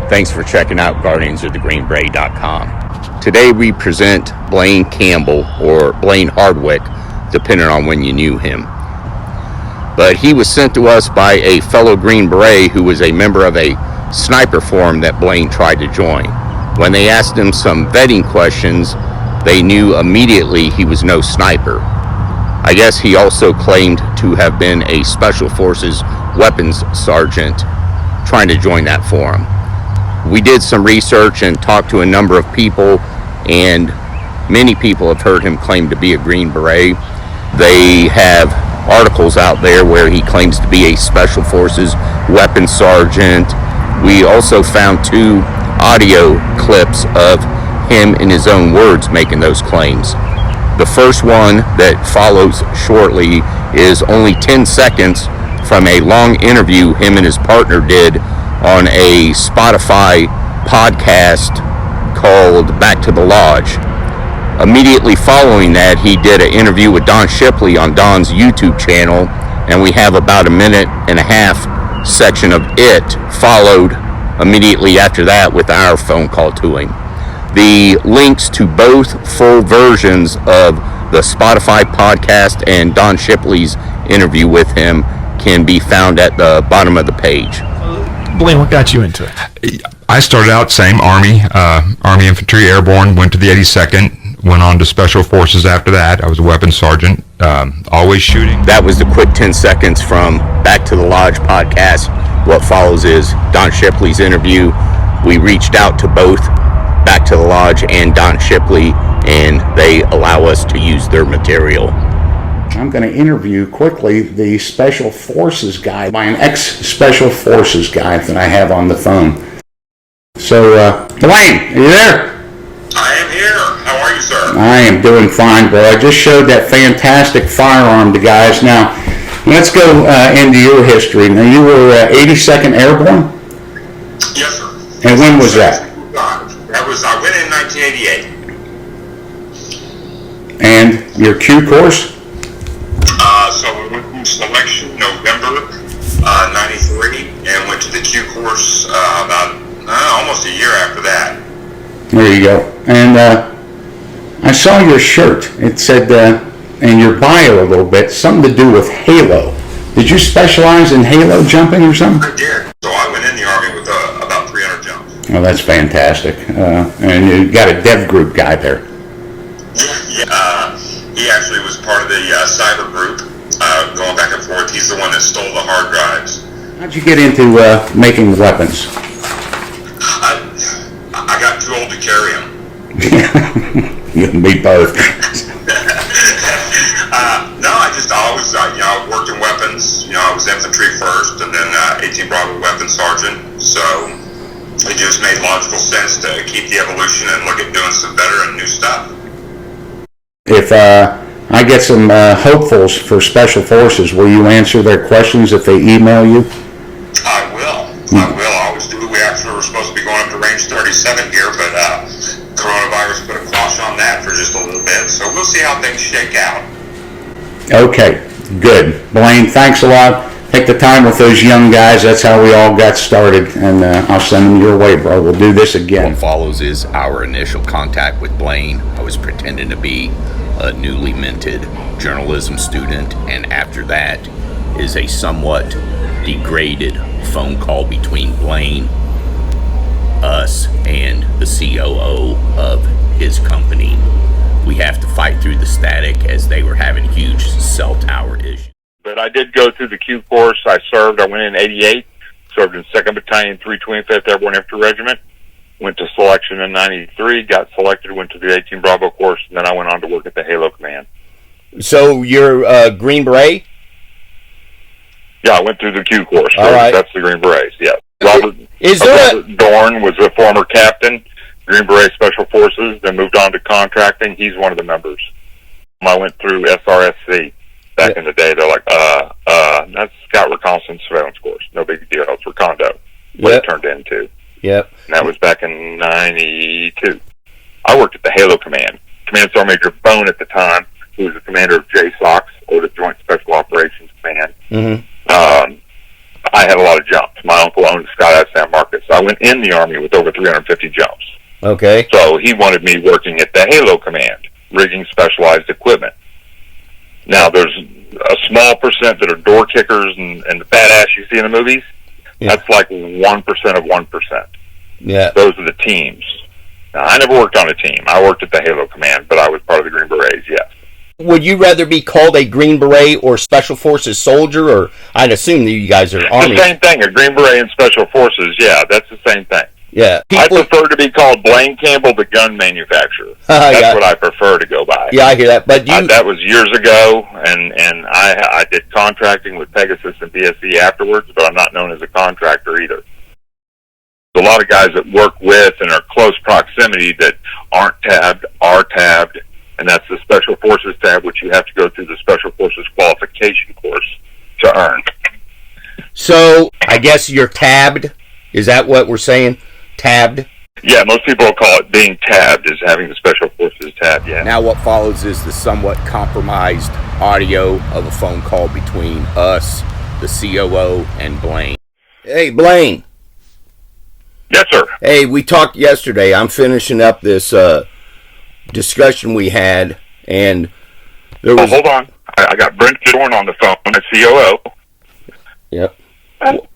Thanks for checking out guardiansofthegreenberet.com. Today we present Blaine Campbell, or Blaine Hardwick, depending on when you knew him. But he was sent to us by a fellow Green Beret who was a member of a sniper forum that Blaine tried to join. When they asked him some vetting questions, they knew immediately he was no sniper. I guess he also claimed to have been a Special Forces weapons sergeant trying to join that forum. We did some research and talked to a number of people, and many people have heard him claim to be a Green Beret. They have articles out there where he claims to be a Special Forces weapons sergeant. We also found 2 audio clips of him in his own words making those claims. The first one that follows shortly is only 10 seconds from a long interview him and his partner did on a Spotify podcast called Back to the Lodge. Immediately following that, he did an interview with Don Shipley on Don's YouTube channel, and we have about a 1.5-minute section of it followed immediately after that with our phone call to him. The links to both full versions of the Spotify podcast and Don Shipley's interview with him can be found at the bottom of the page. Blaine, what got you into it? I started out same Army Infantry Airborne, went to the 82nd, went on to Special Forces after that. I was a weapons sergeant, always shooting. That was the quick 10 seconds from Back to the Lodge podcast. What follows is Don Shipley's interview. We reached out to both Back to the Lodge and Don Shipley, and they allow us to use their material. I'm going to interview quickly the Special Forces guy by an ex-Special Forces guy that I have on the phone. So, Blaine, are you there? I am here. How are you, sir? I am doing fine, bro. I just showed that fantastic firearm to guys. Now, let's go into your history. Now, you were 82nd Airborne? Yes, sir. And when was that? I went in 1988. And your Q course? So we went through selection November 93 and went to the Q course about almost a year after that. There you go. And I saw your shirt. It said in your bio a little bit, something to do with Halo. Did you specialize in Halo jumping or something? I did. So I went in the Army with about 300 jumps. Oh, that's fantastic. And you got a dev group guy there. Yeah. He actually was part of the cyber group, going back and forth. He's the one that stole the hard drives. How'd you get into making weapons? I got too old to carry them. You and me both. No, I always worked in weapons. I was infantry first, and then 18 Bravo weapons sergeant. So it just made logical sense to keep the evolution and look at doing some better and new stuff. If I get some hopefuls for Special Forces, will you answer their questions if they email you? I will. I always do. We actually were supposed to be going up to range 37 here, but coronavirus put a quash on that for just a little bit. So we'll see how things shake out. Okay, good. Blaine, thanks a lot. Take the time with those young guys. That's how we all got started, and I'll send them your way, bro. We'll do this again. What follows is our initial contact with Blaine. I was pretending to be a newly minted journalism student, and after that is a somewhat degraded phone call between Blaine, us, and the COO of his company. We have to fight through the static as they were having huge cell tower issues. But I did go through the Q course. I served. I went in 88, served in 2nd Battalion, 325th Airborne Infantry Regiment. Went to selection in 93, got selected, went to the 18 Bravo course, and then I went on to work at the Halo Command. So you're Green Beret? Yeah, I went through the Q course. All right. That's the Green Berets, yeah. Robert Dorn was a former captain, Green Beret Special Forces, then moved on to contracting. He's one of the members. I went through SRSC. Back in the day, they're like, that's Scout Reconnaissance Surveillance Course. No big deal. It's Recondo. What it turned into. Yep. And that was back in 92. I worked at the Halo Command. Command Sergeant Major Bone at the time, who was the commander of JSOX, or the Joint Special Operations Command. Mm-hmm. I had a lot of jumps. My uncle owned a skydive San Marcos. So I went in the Army with over 350 jumps. Okay. So he wanted me working at the Halo Command, rigging specialized equipment. Now, there's a small percent that are door kickers and the badass you see in the movies. Yeah. That's like 1% of 1%. Yeah. Those are the teams. Now, I never worked on a team. I worked at the Halo Command, but I was part of the Green Berets, yes. Would you rather be called a Green Beret or Special Forces soldier, or I'd assume that you guys are Army? The same thing, a Green Beret and Special Forces, yeah, that's the same thing. Yeah. I prefer to be called Blaine Campbell, the gun manufacturer. That's yeah. what I prefer to go by. Yeah, I hear that. But that was years ago, and I did contracting with Pegasus and BSC afterwards, but I'm not known as a contractor either. A lot of guys that work with and are close proximity that aren't tabbed are tabbed, and that's the Special Forces tab, which you have to go through the Special Forces Qualification Course to earn. So, I guess you're tabbed? Is that what we're saying? Tabbed? Yeah, most people will call it being tabbed, is having the Special Forces tab, yeah. Now what follows is the somewhat compromised audio of a phone call between us, the COO, and Blaine. Hey, Blaine. Yes, sir. Hey, we talked yesterday. I'm finishing up this discussion we had, and there was... Oh, hold on. I got Brent Dorn on the phone, the COO. Yep.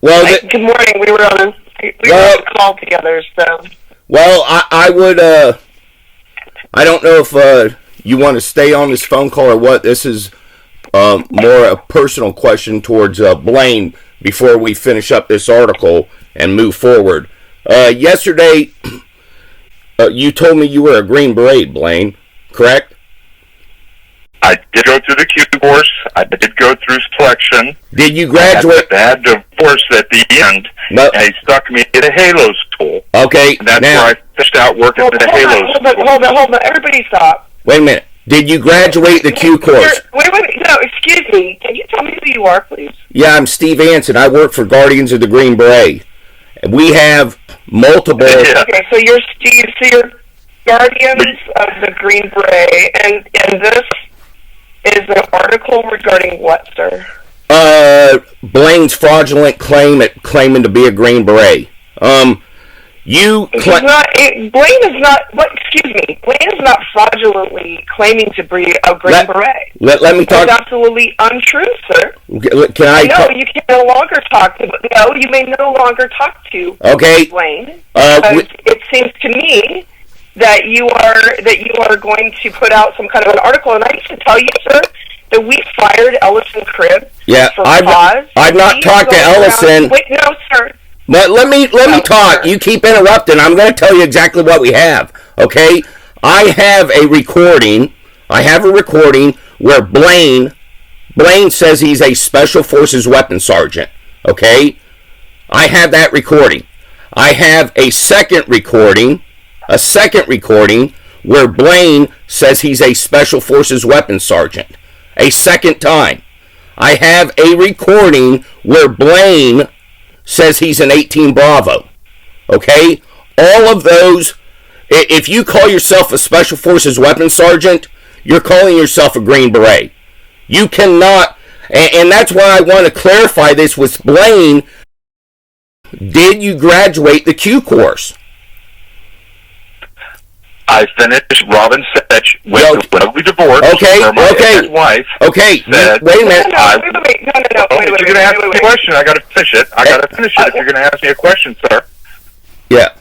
Well, good morning. We were on a call together, so... Well, I would, I don't know if you want to stay on this phone call or what. This is more a personal question towards Blaine before we finish up this article and move forward. Yesterday, you told me you were a Green Beret, Blaine, correct? I did go through the Q course. I did go through selection. Did you graduate? I had divorce at the end, and he stuck me at a Halo school. Okay, and that's where I finished out working at a Halo school. Hold on. Everybody stop. Wait a minute. Did you graduate the Q course? Wait. No, excuse me. Can you tell me who you are, please? Yeah, I'm Steve Anson. I work for Guardians of the Green Beret. We have multiple... Yeah. Okay, so you're Guardians of the Green Beret, and this is an article regarding what, sir? Blaine's fraudulent claim at claiming to be a Green Beret. Blaine is not. What? Excuse me. Blaine is not fraudulently claiming to be a Green Beret. Let me talk. That's absolutely untrue, sir. Can I? No, you can no longer talk to. No, you may no longer talk to. Okay. Blaine. It seems to me that you are going to put out some kind of an article, and I need to tell you, sir, that we fired Ellison Cribb. Yeah, I've not talked to Ellison. Wait, no, sir. But let me talk. Sir. You keep interrupting. I'm going to tell you exactly what we have. Okay, I have a recording. Where Blaine says he's a Special Forces weapons sergeant. Okay, I have that recording. I have a second recording where Blaine says he's a Special Forces weapons sergeant. A second time. I have a recording where Blaine says he's an 18 Bravo. Okay? All of those, if you call yourself a Special Forces weapons sergeant, you're calling yourself a Green Beret. You cannot, and that's why I want to clarify this with Blaine. Did you graduate the Q course? I finished. Robin Setch went to an ugly divorce. His wife. Okay. Said, wait a minute. No. If you're going to ask me a question, I got to finish it. If you're going to ask me a question, sir. Yeah.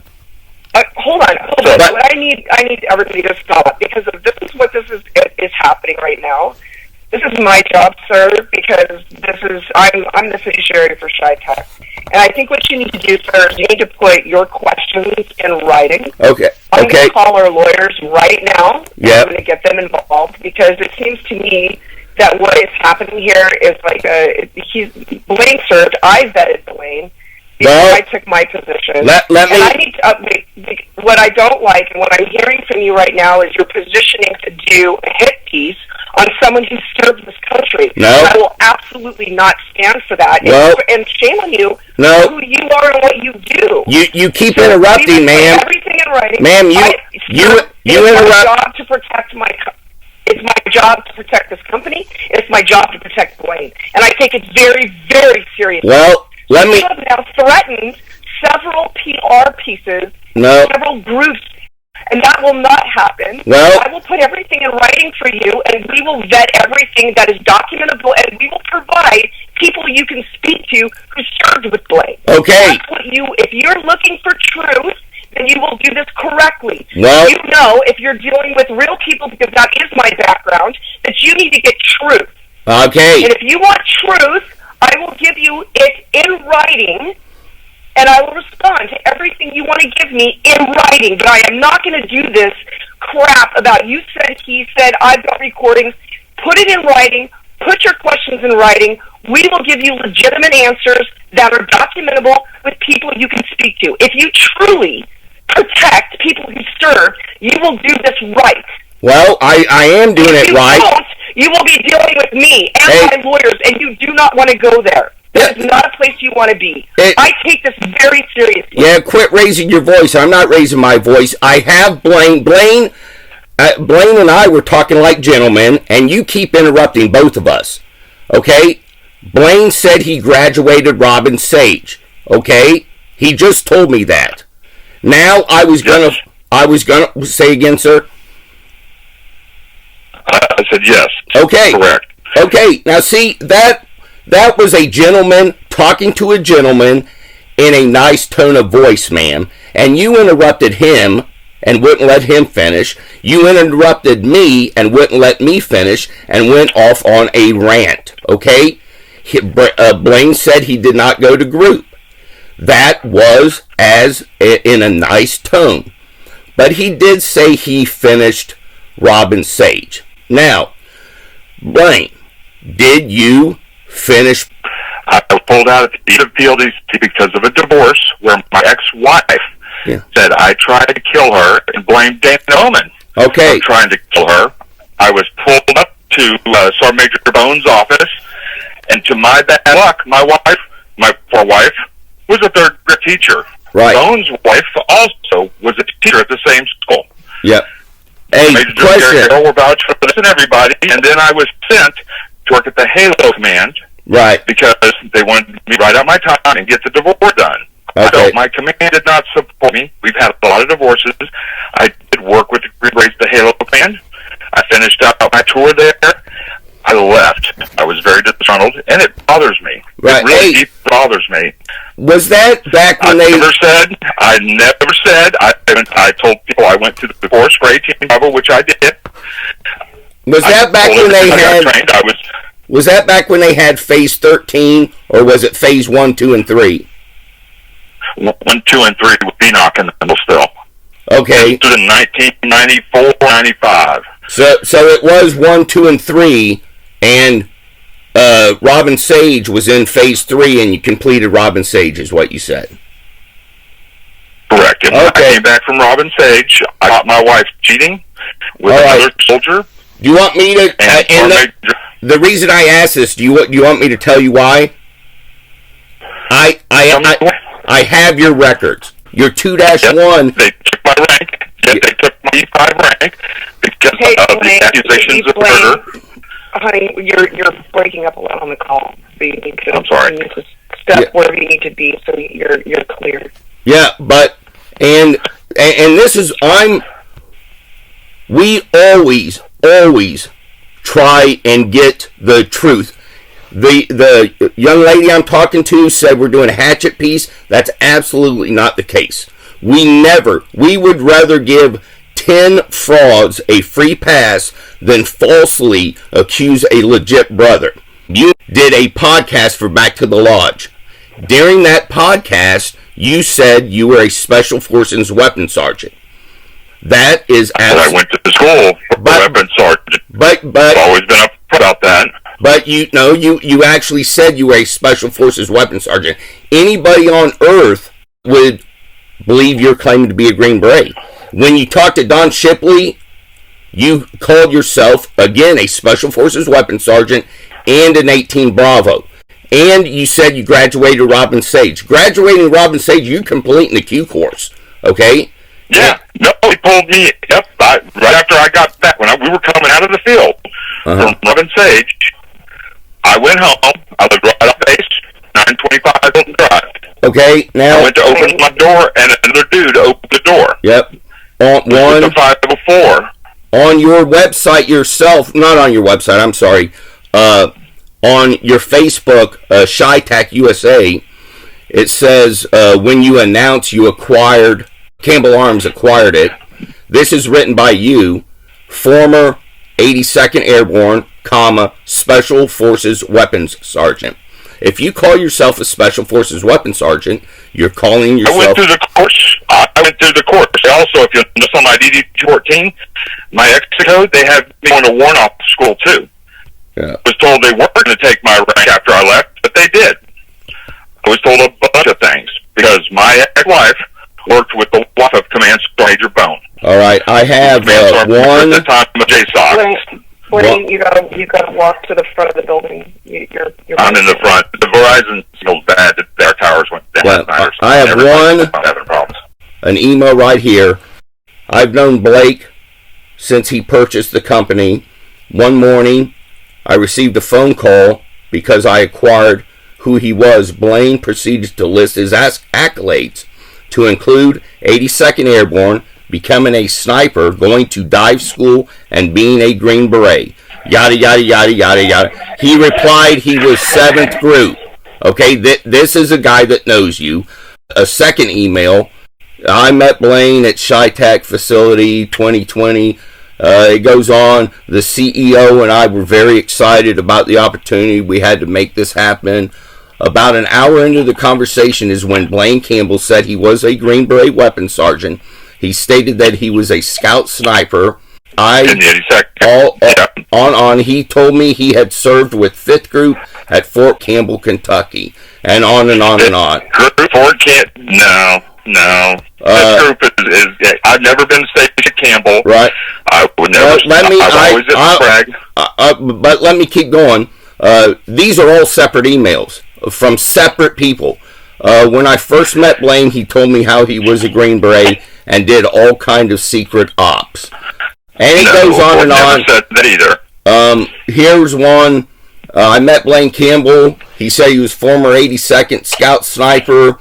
Hold on. But I need everybody to stop because this is what is happening right now. This is my job, sir, because I'm the fiduciary for Chi-Tech. And I think what you need to do, sir, is you need to put your questions in writing. Okay. I'm going to call our lawyers right now. Yeah. I'm going to get them involved because it seems to me that what is happening here is like Blaine served. I vetted Blaine before I took my position. Let me. And I need to update. What I don't like and what I'm hearing from you right now is you're positioning to do a hit piece on someone who served this country. No. I will absolutely not stand for that. Well, and shame on you. No. Who you are and what you do. You keep interrupting, ma'am. Everything in writing. Ma'am, you interrupt. It's my job to protect this company. It's my job to protect Blaine, and I take it very, very seriously. Well, let me. You have now threatened several PR pieces, No. several groups, and that will not happen. Well, I will put everything in writing for you, and we will vet everything that is documentable, and we will provide people you can speak to who served with Blaine. Okay. That's what if you're looking for truth, then you will do this correctly. Well, you know, if you're dealing with real people, because that is my background, that you need to get truth. okay. And if you want truth, I will give you it in writing, and I will respond to everything you want to give me in writing. But I am not going to do this crap about you said, he said, I've got recordings. Put it in writing. Put your questions in writing. We will give you legitimate answers that are documentable with people you can speak to. If you truly protect people who serve, you will do this right. Well, I am doing it right. Don't, you will be dealing with me and my lawyers, and you do not want to go there. That is not a place you want to be. I take this very seriously. Yeah, quit raising your voice. I'm not raising my voice. I have Blaine. Blaine and I were talking like gentlemen, and you keep interrupting both of us. Okay? Blaine said he graduated Robin Sage. Okay? He just told me that. Now I was gonna say again, sir. I said yes. Okay. Correct. Okay. Now see, that was a gentleman talking to a gentleman in a nice tone of voice, ma'am. And you interrupted him and wouldn't let him finish. You interrupted me and wouldn't let me finish and went off on a rant. Okay? Blaine said he did not go to group. That was in a nice tone. But he did say he finished Robin Sage. Now, Blaine, did you finish? I pulled out at the end of PLDC because of a divorce where my ex-wife said I tried to kill her and blamed Dana Oman for trying to kill her. I was pulled up to Sergeant Major Bones' office, and to my bad luck, my poor wife, was a third-grade teacher. Right. Bones' wife also was a teacher at the same school. Yep. Hey, Major question. General will vouch for this and everybody, and then I was sent to work at the Halo Command. Right. Because they wanted me to write out my time and get the divorce done. Okay. So my command did not support me. We've had a lot of divorces. I did work with the Green Beret, the Halo Command. I finished out my tour there. I left. I was very disgruntled, and it bothers me. Right. It really deep bothers me. Was that back when I never said. I told people I went to the course for 18 level, which I did. Was that back when they had? Trained. Was that back when they had phase 13, or was it phase 1, 2, and 3? 1, 2, and 3 would be knocking the middle still. Okay. To the 1994, 95. So it was 1, 2, and 3, and Robin Sage was in phase 3, and you completed Robin Sage, is what you said. Correct. And when I came back from Robin Sage, I caught my wife cheating with another soldier. Do you want me to? The reason I ask this, do you want me to tell you why? I have your records. Your 2-1. They took my rank. They took my E5 rank because of the accusations of murder. Honey, you're breaking up a lot on the call, so you need to. I'm sorry. You need to step wherever you need to be, so you're clear. Yeah, but and this is we always try and get the truth. The young lady I'm talking to said we're doing a hatchet piece. That's absolutely not the case. We would rather give 10 frauds a free pass than falsely accuse a legit brother. You did a podcast for Back to the Lodge. During that podcast, you said you were a Special Forces weapons sergeant. That is I went to school for weapons sergeant. But I've always been up about that. But you actually said you were a Special Forces weapons sergeant. Anybody on Earth would believe you're claiming to be a Green Beret. When you talked to Don Shipley, you called yourself, again, a Special Forces weapons sergeant and an 18 Bravo. And you said you graduated Robin Sage. Graduating Robin Sage, you completing the Q course, okay? Yeah, no, he pulled me up right after I got back. When we were coming out of the field from Robin Sage, I went home. I lived right off base, 925 Hilton Drive. Okay, now I went to open my door, and another dude opened the door. Yep. On the 504. On your website yourself, not on your website, I'm sorry, on your Facebook, ShyTac USA, it says when you announce you acquired, Campbell Arms acquired it, this is written by you, former 82nd Airborne, Special Forces Weapons Sergeant. If you call yourself a Special Forces Weapons Sergeant, you're calling yourself... I went through the course. Also, if you notice on my DD-14, my exit code, they have me on a warrant-off school, too. Yeah. I was told they weren't going to take my rank after I left, but they did. I was told a bunch of things, because my ex-wife worked with the wife of Command Sergeant Major Bone. All right, I have one... At the time of JSOC. Blaine, you gotta walk to the front of the building. I'm in the front. The Verizon signal's bad. Their towers went down. Well, I have one... I'm having problems. An email right here. I've known Blake since he purchased the company. One morning, I received a phone call because I acquired who he was. Blaine proceeded to list his accolades to include 82nd Airborne, becoming a sniper, going to dive school, and being a Green Beret. Yada, yada, yada, yada, yada. He replied he was 7th group. Okay, this is a guy that knows you. A second email, I met Blaine at ShyTac facility 2020. It goes on, the CEO and I were very excited about the opportunity. We had to make this happen. About an hour into the conversation is when Blaine Campbell said he was a Green Beret weapons sergeant. He stated that he was a scout sniper. He told me he had served with 5th Group at Fort Campbell, Kentucky, and on and on and on. Fort Campbell? No. This group is I've never been stationed at Campbell. Right. I would never. But let me keep going. These are all separate emails from separate people. When I first met Blaine, he told me how he was a Green Beret and did all kind of secret ops. And it goes on and on. Never said that either. Here's one. I met Blaine Campbell. He said he was former 82nd Scout Sniper.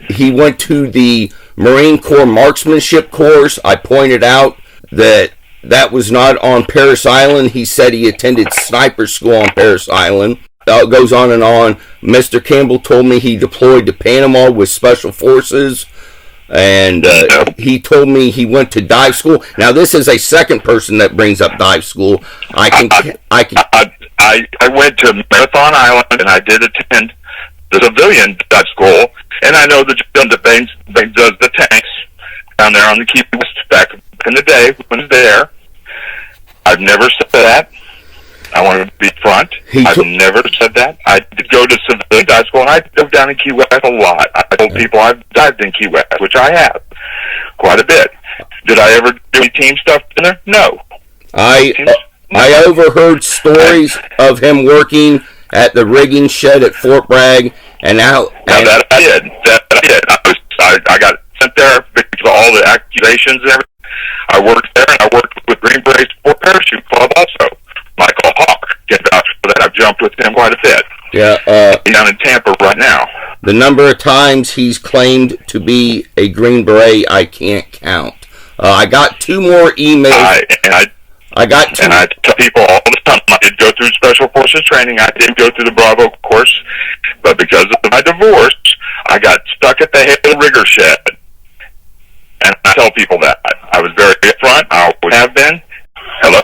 He went to the Marine Corps Marksmanship Course. I pointed out that was not on Parris Island. He said he attended sniper school on Parris Island. It goes on and on. Mr. Campbell told me he deployed to Panama with Special Forces, and he told me he went to dive school. Now, this is a second person that brings up dive school. I went to Marathon Island, and I did attend the civilian dive school, and I know the gentleman that does the tanks down there on the Key West back in the day when I was there. I've never said that. I want to be front. I've never said that. I did go to civilian dive school, and I dove down in Key West a lot. I told people I've dived in Key West, which I have quite a bit. Did I ever do any team stuff in there? No. I overheard stories of him working at the rigging shed at Fort Bragg, and now... That I did. I got sent there because of all the accusations and everything. I worked there, and I worked with Green Beret Sport Parachute Club also. Michael Hawk can vouch for that. I've jumped with him quite a bit. Yeah. He's down in Tampa right now. The number of times he's claimed to be a Green Beret, I can't count. I got 2 more emails. I got 2. And I tell people all the time, I did go through Special Forces training. I did go through the Bravo course. But because of my divorce, I got stuck at the Halo Rigger shed. And I tell people that. I was very upfront. I always have been. Hello?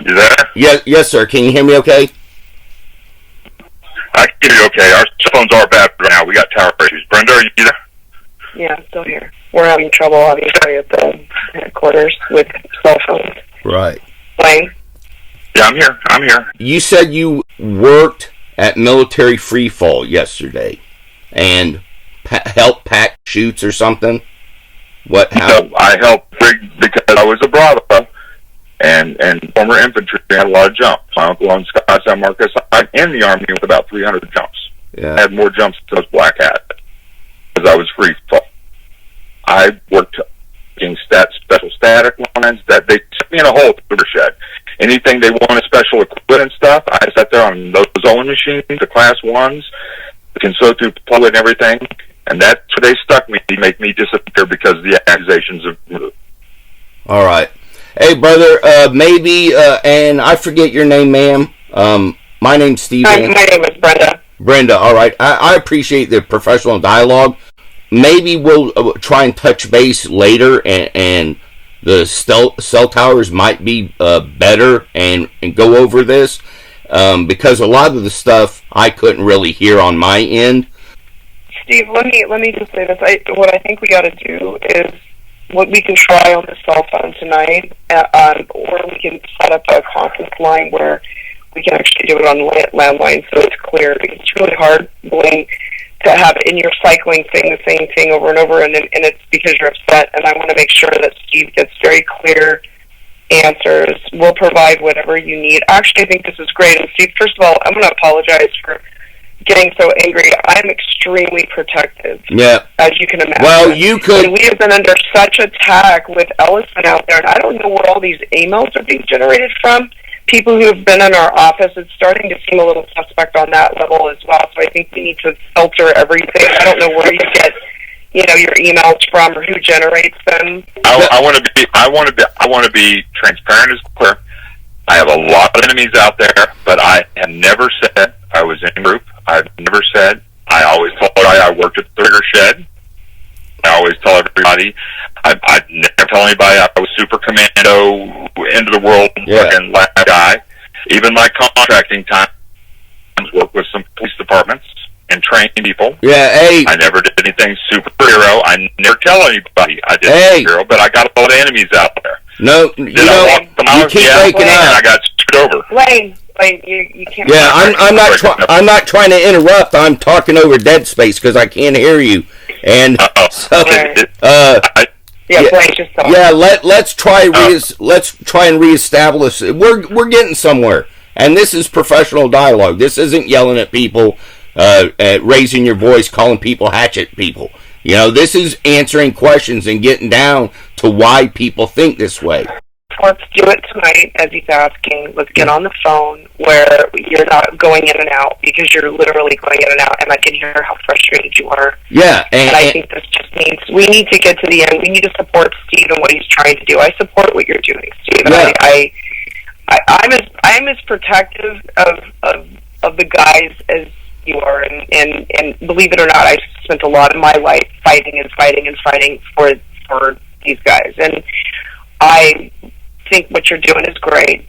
You there? Yes, sir. Can you hear me okay? I can hear you okay. Our cell phones are bad right now. We got tower issues. Brenda, are you there? Yeah, I'm still here. We're having trouble, obviously, at the headquarters with cell phones. Right. Blaine? Yeah, I'm here. You said you worked at Military Free Fall yesterday and helped pack chutes or something? How? No, I helped because I was a Bravo and former infantry. Had a lot of jumps. My uncle on Scott San Marcos. I'm in the Army with about 300 jumps. Yeah. I had more jumps than those Black Hat because I was free fall. I worked in special static lines that they took me in a hole through the shed. Anything they wanted, special equipment stuff, I sat there on those Owen machines, the class 1s, We can sew through public and everything, and that's where they stuck me to make me disappear because of the accusations of murder. All right. Hey, brother, maybe, and I forget your name, ma'am. My name's Steven. My name is Brenda. Brenda, all right. I appreciate the professional dialogue. Maybe we'll try and touch base later, and the cell towers might be better, and go over this, because a lot of the stuff I couldn't really hear on my end. Steve, let me just say this. What I think we got to do is what we can try on the cell phone tonight, or we can set up a conference line where we can actually do it on landline so it's clear. Because it's really hard, Blaine, to have in your cycling thing the same thing over and over, and it's because you're upset. And I want to make sure that Steve gets very clear answers. We'll provide whatever you need. Actually, I think this is great. And Steve, first of all, I'm going to apologize for getting so angry. I'm extremely protective. Yeah. As you can imagine. Well, you could. And we have been under such attack with Ellison out there, and I don't know where all these emails are being generated from. People who have been in our office, it's starting to seem a little suspect on that level as well. So I think we need to filter everything. I don't know where you get, your emails from or who generates them. I want to be transparent as clear. I have a lot of enemies out there, but I have never said I was in a group. I've never said. I always told I worked at the Trigger Shed. I always tell everybody. I never tell anybody I was super commando, end of the world, fucking last guy. Even my contracting time, work with some police departments and train people. Yeah, hey. I never did anything superhero. I never tell anybody I did superhero, but I got a lot of enemies out there. No, you keep breaking up. I got screwed over. Blaine, you can't. Yeah, I'm not trying to interrupt. I'm talking over dead space because I can't hear you. And Blaine, just talk. Yeah, let's try and reestablish it. We're getting somewhere, and this is professional dialogue. This isn't yelling at people, raising your voice, calling people hatchet people. This is answering questions and getting down to why people think this way. Let's do it tonight, as he's asking. Let's get on the phone where you're not going in and out, because you're literally going in and out, and I can hear how frustrated you are. Yeah, and I think this just means we need to get to the end. We need to support Steve and what he's trying to do. I support what you're doing, Steve. Yeah. I'm as protective of the guys as you are, and believe it or not, I've spent a lot of my life fighting for these guys, and I think what you're doing is great.